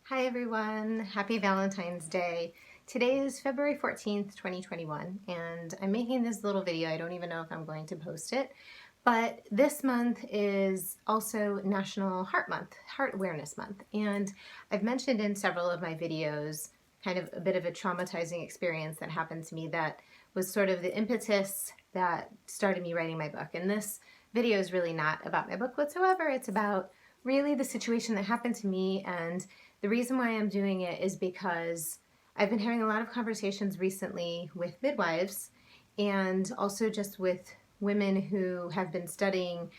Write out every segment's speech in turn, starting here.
Hi everyone, happy Valentine's Day. Today is February 14th, 2021, and I'm making this little video. I don't even know if I'm going to post it, but this month is also National Heart Month, Heart Awareness Month, and I've mentioned in several of my videos kind of a bit of a traumatizing experience that happened to me that was sort of the impetus that started me writing my book. And this video is really not about my book whatsoever. It's about really the situation that happened to me, and the reason why I'm doing it is because I've been having a lot of conversations recently with midwives and also just with women who have been studying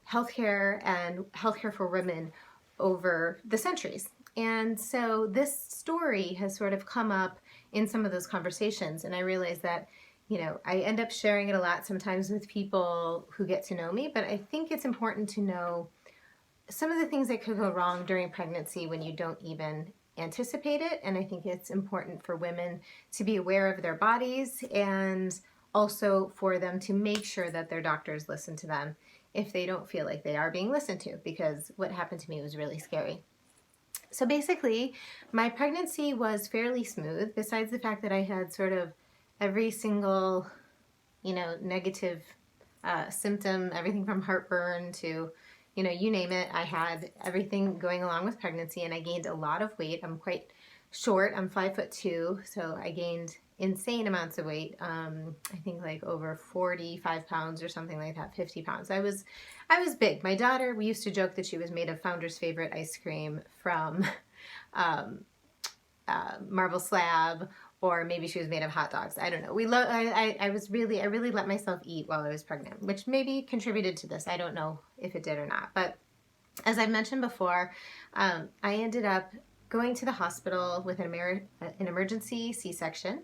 healthcare and healthcare for women over the centuries. And so this story has sort of come up in some of those conversations, and I realize that I end up sharing it a lot sometimes with people who get to know me, but I think it's important to know some of the things that could go wrong during pregnancy when you don't even anticipate it. And I think it's important for women to be aware of their bodies and also for them to make sure that their doctors listen to them if they don't feel like they are being listened to, because what happened to me was really scary. So basically, my pregnancy was fairly smooth, besides the fact that I had sort of every single, negative symptom, everything from heartburn to you name it. I had everything going along with pregnancy, and I gained a lot of weight. I'm quite short. I'm 5'2", so I gained insane amounts of weight. I think like over 45 pounds or something like that, 50 pounds. I was big. My daughter, we used to joke that she was made of Founder's Favorite ice cream from marble slab, or maybe she was made of hot dogs. I don't know. I really let myself eat while I was pregnant, which maybe contributed to this. I don't know if it did or not. But as I mentioned before, I ended up going to the hospital with an emergency C-section,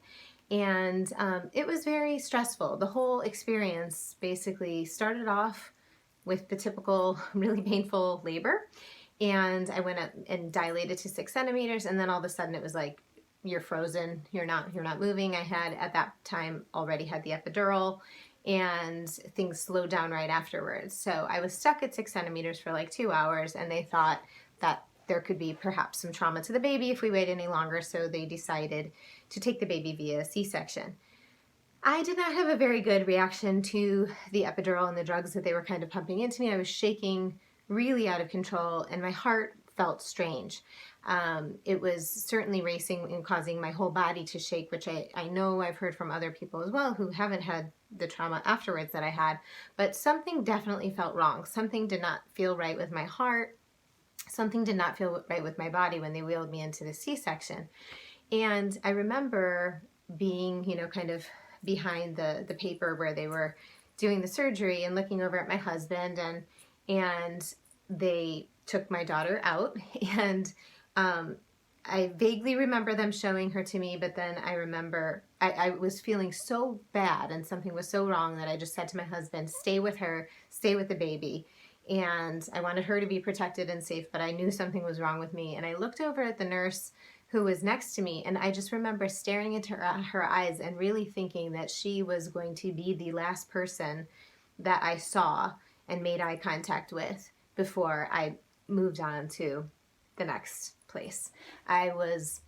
and it was very stressful. The whole experience basically started off with the typical really painful labor, and I went up and dilated to 6 centimeters, and then all of a sudden it was like, you're frozen, you're not moving. I had at that time already had the epidural, and things slowed down right afterwards. So I was stuck at 6 centimeters for like 2 hours, and they thought that there could be perhaps some trauma to the baby if we wait any longer, so they decided to take the baby via C-section. I did not have a very good reaction to the epidural and the drugs that they were kind of pumping into me. I was shaking really out of control, and my heart felt strange. It was certainly racing and causing my whole body to shake, which I know I've heard from other people as well who haven't had the trauma afterwards that I had, but something definitely felt wrong. Something did not feel right with my heart. Something did not feel right with my body when they wheeled me into the C-section. And I remember being, kind of behind the paper where they were doing the surgery and looking over at my husband, and they took my daughter out, and I vaguely remember them showing her to me, but then I remember I was feeling so bad and something was so wrong that I just said to my husband, stay with her, stay with the baby. And I wanted her to be protected and safe, but I knew something was wrong with me. And I looked over at the nurse who was next to me, and I just remember staring into her eyes and really thinking that she was going to be the last person that I saw and made eye contact with before I moved on to the next place. I was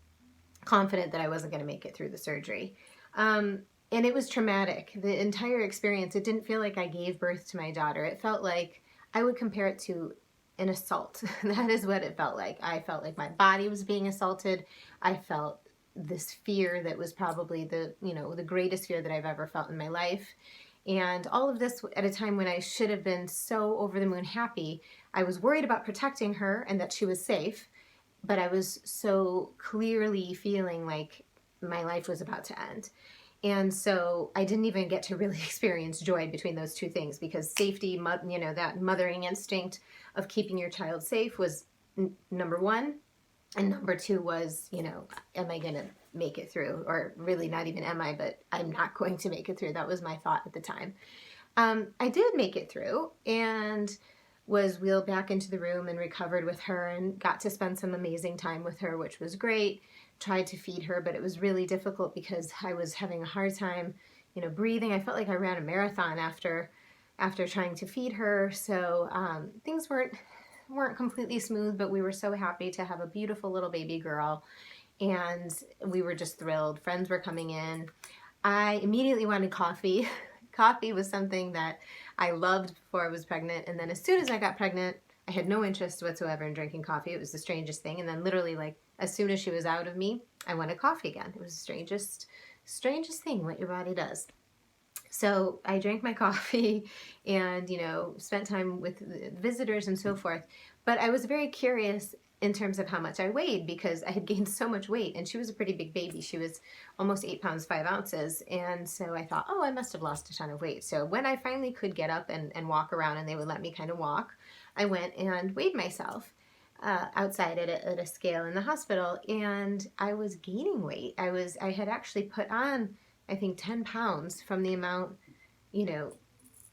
confident that I wasn't going to make it through the surgery. And it was traumatic. The entire experience, it didn't feel like I gave birth to my daughter. It felt like I would compare it to an assault. That is what it felt like. I felt like my body was being assaulted. I felt this fear that was probably the greatest fear that I've ever felt in my life. And all of this at a time when I should have been so over the moon happy. I was worried about protecting her and that she was safe, but I was so clearly feeling like my life was about to end. And so I didn't even get to really experience joy between those two things, because safety, that mothering instinct of keeping your child safe was number one. And number two was, am I going to make it through? Or really not even am I, but I'm not going to make it through. That was my thought at the time. I did make it through and was wheeled back into the room and recovered with her and got to spend some amazing time with her, which was great. Tried to feed her, but it was really difficult because I was having a hard time, breathing. I felt like I ran a marathon after trying to feed her. So things weren't weren't completely smooth, but we were so happy to have a beautiful little baby girl, and we were just thrilled. Friends were coming in. I immediately wanted coffee. Coffee was something that I loved before I was pregnant, and then as soon as I got pregnant, I had no interest whatsoever in drinking coffee. It was the strangest thing. And then literally, like, as soon as she was out of me, I wanted coffee again. It was the strangest thing what your body does. So I drank my coffee and, spent time with visitors and so forth. But I was very curious in terms of how much I weighed, because I had gained so much weight, and she was a pretty big baby. She was almost 8 pounds, 5 ounces. And so I thought, oh, I must have lost a ton of weight. So when I finally could get up and walk around, and they would let me kind of walk, I went and weighed myself outside at a scale in the hospital, and I was gaining weight. I had actually put on, I think, 10 pounds from the amount, in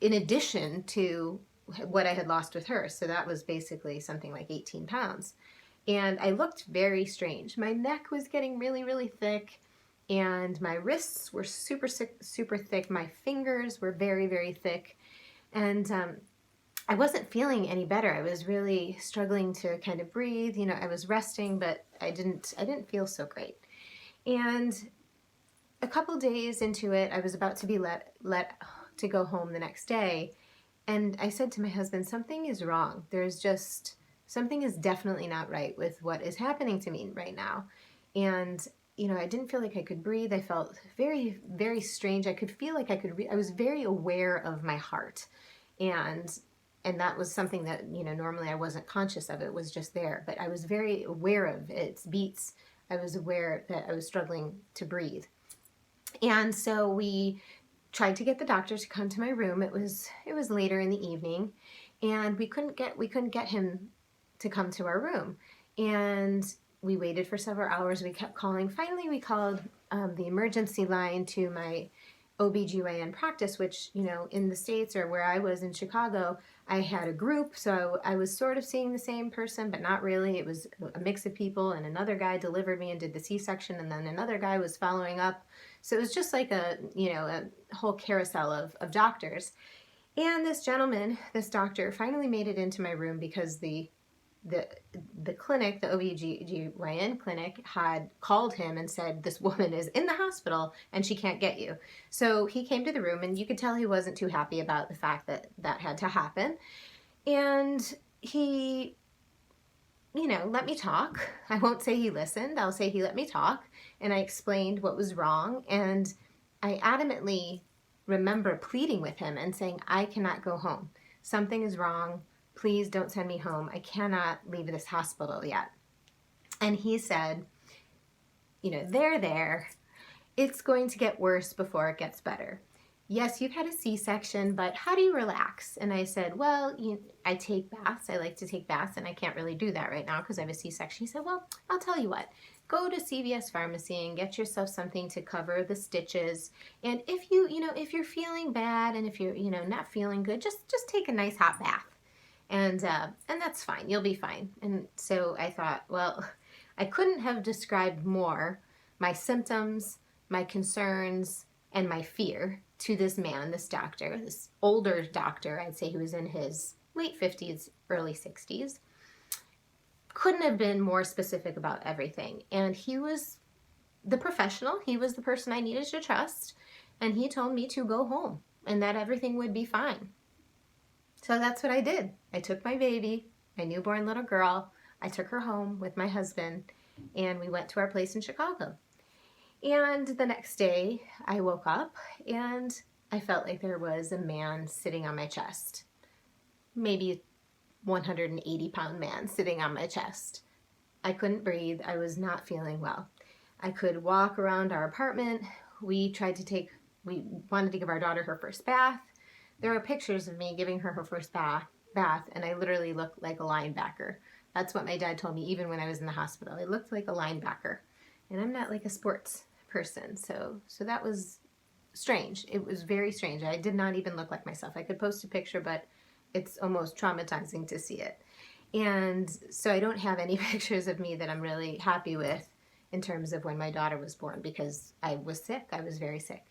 addition to what I had lost with her. So that was basically something like 18 pounds. And I looked very strange. My neck was getting really, really thick, and my wrists were super, super thick. My fingers were very, very thick. And I wasn't feeling any better. I was really struggling to kind of breathe. I was resting, but I didn't feel so great. And a couple days into it, I was about to be let to go home the next day, and I said to my husband, something is wrong. Something is definitely not right with what is happening to me right now. And I didn't feel like I could breathe. I felt very, very strange. I could feel like I was very aware of my heart, and that was something that normally I wasn't conscious of. It was just there, but I was very aware of its beats. I was aware that I was struggling to breathe. And so we tried to get the doctor to come to my room. It was later in the evening, and we couldn't get him to come to our room. And we waited for several hours. We kept calling. Finally, we called the emergency line to my OBGYN practice, which, in the States, or where I was in Chicago, I had a group. So I was sort of seeing the same person, but not really. It was a mix of people, and another guy delivered me and did the C-section, and then another guy was following up. So it was just like a whole carousel of doctors. And this doctor, finally made it into my room because the clinic, the OBGYN clinic, had called him and said, this woman is in the hospital and she can't get you. So he came to the room, and you could tell he wasn't too happy about the fact that had to happen. And he, let me talk. I won't say he listened. I'll say he let me talk. And I explained what was wrong. And I adamantly remember pleading with him and saying, I cannot go home. Something is wrong. Please don't send me home. I cannot leave this hospital yet. And he said, there. It's going to get worse before it gets better. Yes, you've had a C-section, but how do you relax? And I said, well, I take baths. I like to take baths, and I can't really do that right now because I have a C-section. He said, well, I'll tell you what. Go to CVS Pharmacy and get yourself something to cover the stitches. And if if you're feeling bad, and if you're, not feeling good, just take a nice hot bath. And that's fine. You'll be fine. And so I thought, well, I couldn't have described more my symptoms, my concerns, and my fear to this man, this doctor, this older doctor. I'd say he was in his late 50s, early 60s. Couldn't have been more specific about everything. And he was the professional. He was the person I needed to trust. And he told me to go home and that everything would be fine. So that's what I did. I took my baby, my newborn little girl. I took her home with my husband, and we went to our place in Chicago. And the next day I woke up and I felt like there was a man sitting on my chest. Maybe 180-pound man sitting on my chest. I couldn't breathe. I was not feeling well. I could walk around our apartment. We wanted to give our daughter her first bath. There are pictures of me giving her first bath, and I literally looked like a linebacker. That's what my dad told me even when I was in the hospital. I looked like a linebacker, and I'm not like a sports person, so that was strange. It was very strange. I did not even look like myself. I could post a picture, but it's almost traumatizing to see it. And so I don't have any pictures of me that I'm really happy with in terms of when my daughter was born, because I was sick. I was very sick.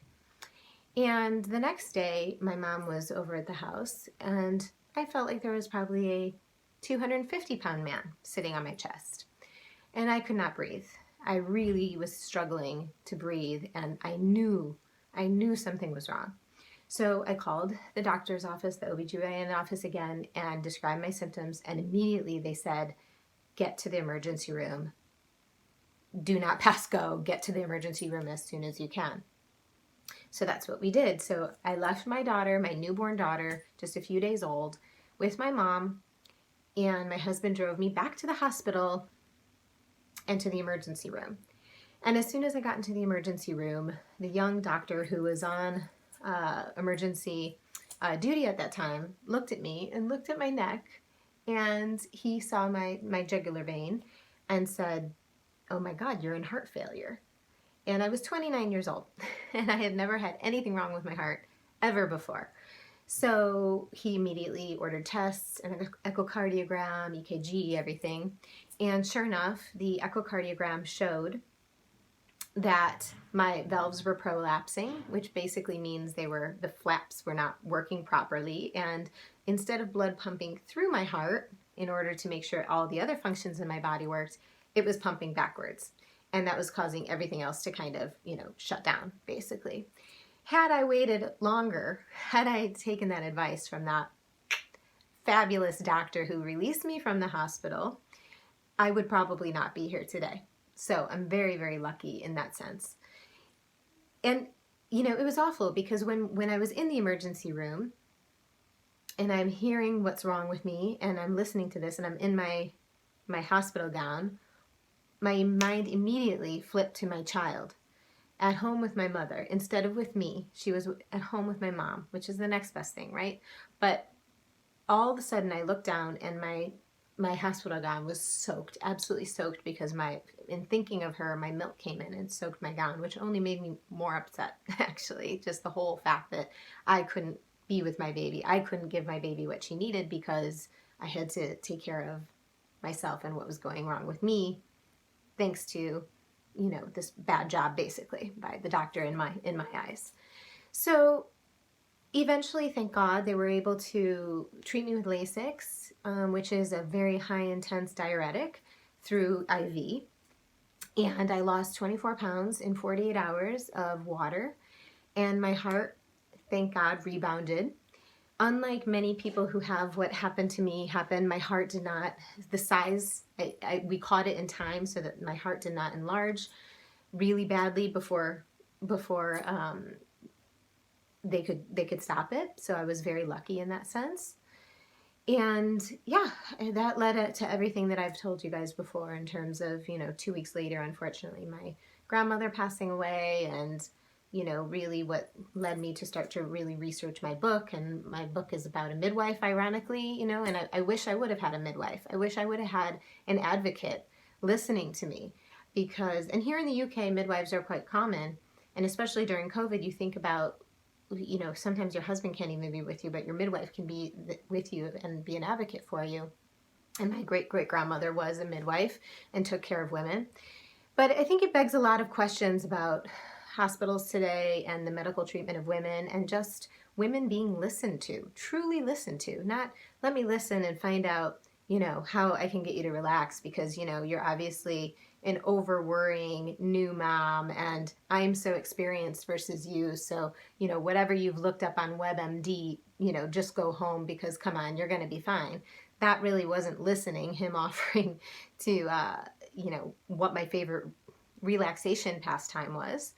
And the next day, my mom was over at the house, and I felt like there was probably 250-pound man sitting on my chest. And I could not breathe. I really was struggling to breathe, and I knew something was wrong. So I called the doctor's office, the OBGYN office again, and described my symptoms, and immediately they said, get to the emergency room. Do not pass go. Get to the emergency room as soon as you can. So that's what we did. So I left my daughter, my newborn daughter, just a few days old, with my mom, and my husband drove me back to the hospital and to the emergency room. And as soon as I got into the emergency room, the young doctor who was on emergency duty at that time looked at me and looked at my neck, and he saw my jugular vein and said, "Oh my God, you're in heart failure." And I was 29 years old, and I had never had anything wrong with my heart ever before. So he immediately ordered tests, an echocardiogram, EKG, everything. And sure enough, the echocardiogram showed that my valves were prolapsing, which basically means the flaps were not working properly. And instead of blood pumping through my heart in order to make sure all the other functions in my body worked, it was pumping backwards. And that was causing everything else to kind of, shut down, basically. Had I waited longer, had I taken that advice from that fabulous doctor who released me from the hospital, I would probably not be here today. So I'm very, very lucky in that sense. And, it was awful because when I was in the emergency room and I'm hearing what's wrong with me and I'm listening to this and I'm in my hospital gown, my mind immediately flipped to my child at home with my mother instead of with me. She was at home with my mom, which is the next best thing, right? But all of a sudden I looked down and my hospital gown was soaked, absolutely soaked, because in thinking of her, my milk came in and soaked my gown, which only made me more upset, actually. Just the whole fact that I couldn't be with my baby. I couldn't give my baby what she needed because I had to take care of myself and what was going wrong with me, thanks to, this bad job, basically, by the doctor in my eyes. So eventually, thank God, they were able to treat me with Lasix, which is a very high intense diuretic, through IV. And I lost 24 pounds in 48 hours of water. And my heart, thank God, rebounded. Unlike many people who have what happened to me happen, my heart did not, the size, we caught it in time so that my heart did not enlarge really badly before they could stop it. So I was very lucky in that sense. And yeah, that led to everything that I've told you guys before in terms of, 2 weeks later, unfortunately, my grandmother passing away, and really what led me to start to really research my book. And my book is about a midwife, ironically, and I wish I would have had a midwife. I wish I would have had an advocate listening to me, and here in the UK, midwives are quite common. And especially during COVID, you think about, sometimes your husband can't even be with you, but your midwife can be with you and be an advocate for you. And my great-great-grandmother was a midwife and took care of women. But I think it begs a lot of questions about hospitals today and the medical treatment of women, and just women being listened to, truly listened to. Not, let me listen and find out, how I can get you to relax because, you're obviously an over-worrying new mom and I'm so experienced versus you. So, whatever you've looked up on WebMD, just go home because, come on, you're going to be fine. That really wasn't listening, him offering to, what my favorite relaxation pastime was.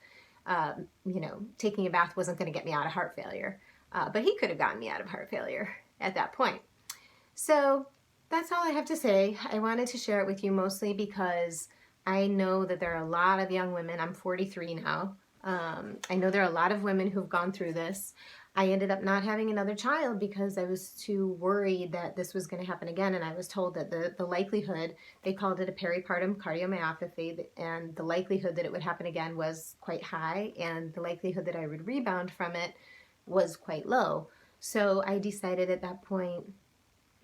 Taking a bath wasn't going to get me out of heart failure, but he could have gotten me out of heart failure at that point. So that's all I have to say. I wanted to share it with you mostly because I know that there are a lot of young women. I'm 43 now. I know there are a lot of women who've gone through this. I ended up not having another child because I was too worried that this was going to happen again. And I was told that the likelihood, they called it a peripartumcardiomyopathy, and the likelihood that it would happen again was quite high. And the likelihood that I would rebound from it was quite low. So I decided at that point,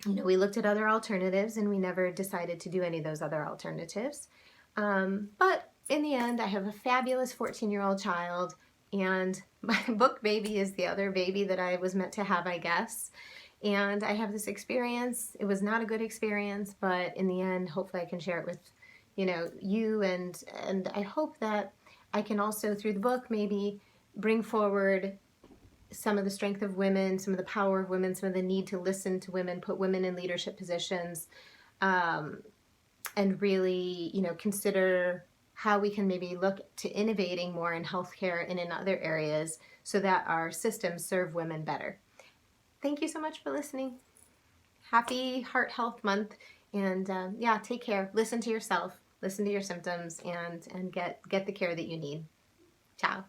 we looked at other alternatives and we never decided to do any of those other alternatives. But in the end, I have a fabulous 14-year-old child, and my book baby is the other baby that I was meant to have, I guess. and I have this experience. It was not a good experience, but in the end, hopefully I can share it with, you, and I hope that I can also, through the book, maybe bring forward some of the strength of women, some of the power of women, some of the need to listen to women, put women in leadership positions, and really, consider how we can maybe look to innovating more in healthcare and in other areas so that our systems serve women better. Thank you so much for listening. Happy Heart Health Month, and yeah, take care. Listen to yourself, listen to your symptoms, and get the care that you need. Ciao.